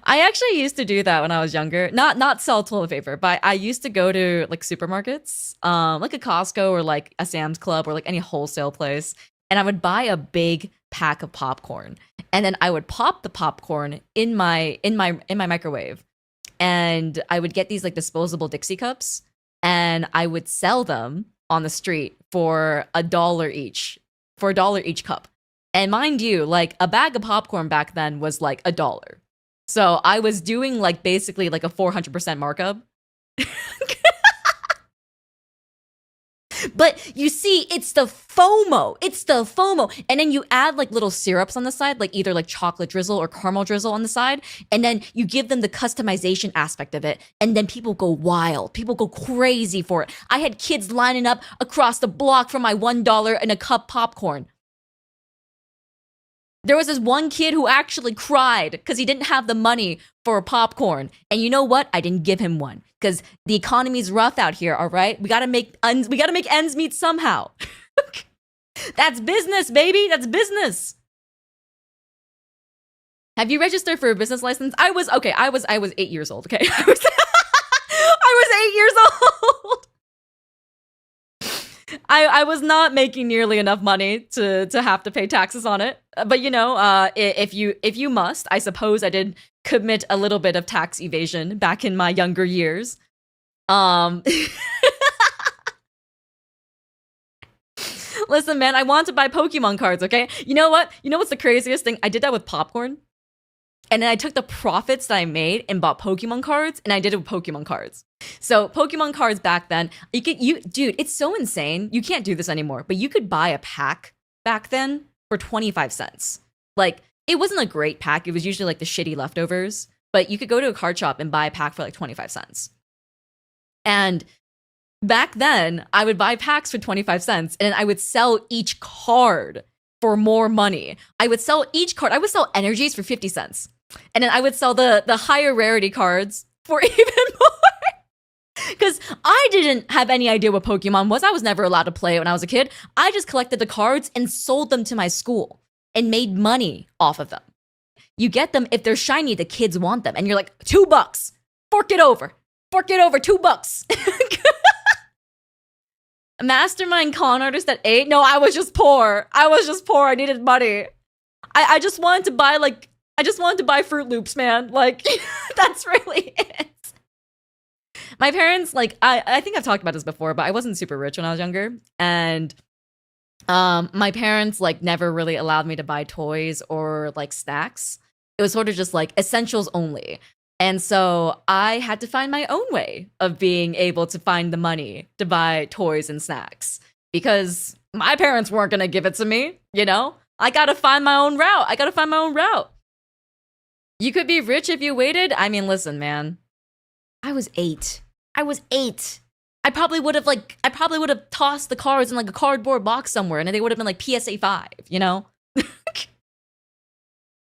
I actually used to do that when I was younger. Not sell toilet paper, but I used to go to like supermarkets, like a Costco or like a Sam's Club or like any wholesale place, and I would buy a big pack of popcorn, and then I would pop the popcorn in my microwave, and I would get these like disposable Dixie cups, and I would sell them on the street for a dollar each cup. And mind you, like a bag of popcorn back then was like $1. So I was doing like basically like a 400% markup. But you see, it's the FOMO. It's the FOMO. And then you add like little syrups on the side, like either like chocolate drizzle or caramel drizzle on the side. And then you give them the customization aspect of it. And then people go wild. People go crazy for it. I had kids lining up across the block for my $1 and a cup popcorn. There was this one kid who actually cried because he didn't have the money for popcorn. And you know what? I didn't give him one because the economy's rough out here, all right? We gotta make ends meet somehow. That's business, baby. That's business. Have you registered for a business license? I was 8 years old, okay? I was 8 years old. I was not making nearly enough money to have to pay taxes on it. But you know, if you must, I suppose I did commit a little bit of tax evasion back in my younger years. Um Listen, man, I want to buy Pokemon cards, okay? You know what? You know what's the craziest thing? I did that with popcorn. And then I took the profits that I made and bought Pokemon cards, and I did it with Pokemon cards. So Pokemon cards back then, dude, it's so insane. You can't do this anymore, but you could buy a pack back then for 25 cents. Like, it wasn't a great pack. It was usually like the shitty leftovers, but you could go to a card shop and buy a pack for like 25 cents. And back then, I would buy packs for 25 cents, and I would sell each card for more money. I would sell energies for 50 cents. And then I would sell the higher rarity cards for even more. Because I didn't have any idea what Pokemon was. I was never allowed to play it when I was a kid. I just collected the cards and sold them to my school and made money off of them. You get them if they're shiny, the kids want them. And you're like, $2. Fork it over. $2. Mastermind con artist at 8? No, I was just poor. I needed money. I just wanted to buy Fruit Loops, man. Like, that's really it. My parents, like, I think I've talked about this before, but I wasn't super rich when I was younger. And my parents, like, never really allowed me to buy toys or, like, snacks. It was sort of just, like, essentials only. And so I had to find my own way of being able to find the money to buy toys and snacks because my parents weren't going to give it to me, you know? I got to find my own route. You could be rich if you waited. I mean, listen, man. I was 8. I probably would have tossed the cards in like a cardboard box somewhere and they would have been like PSA 5, you know?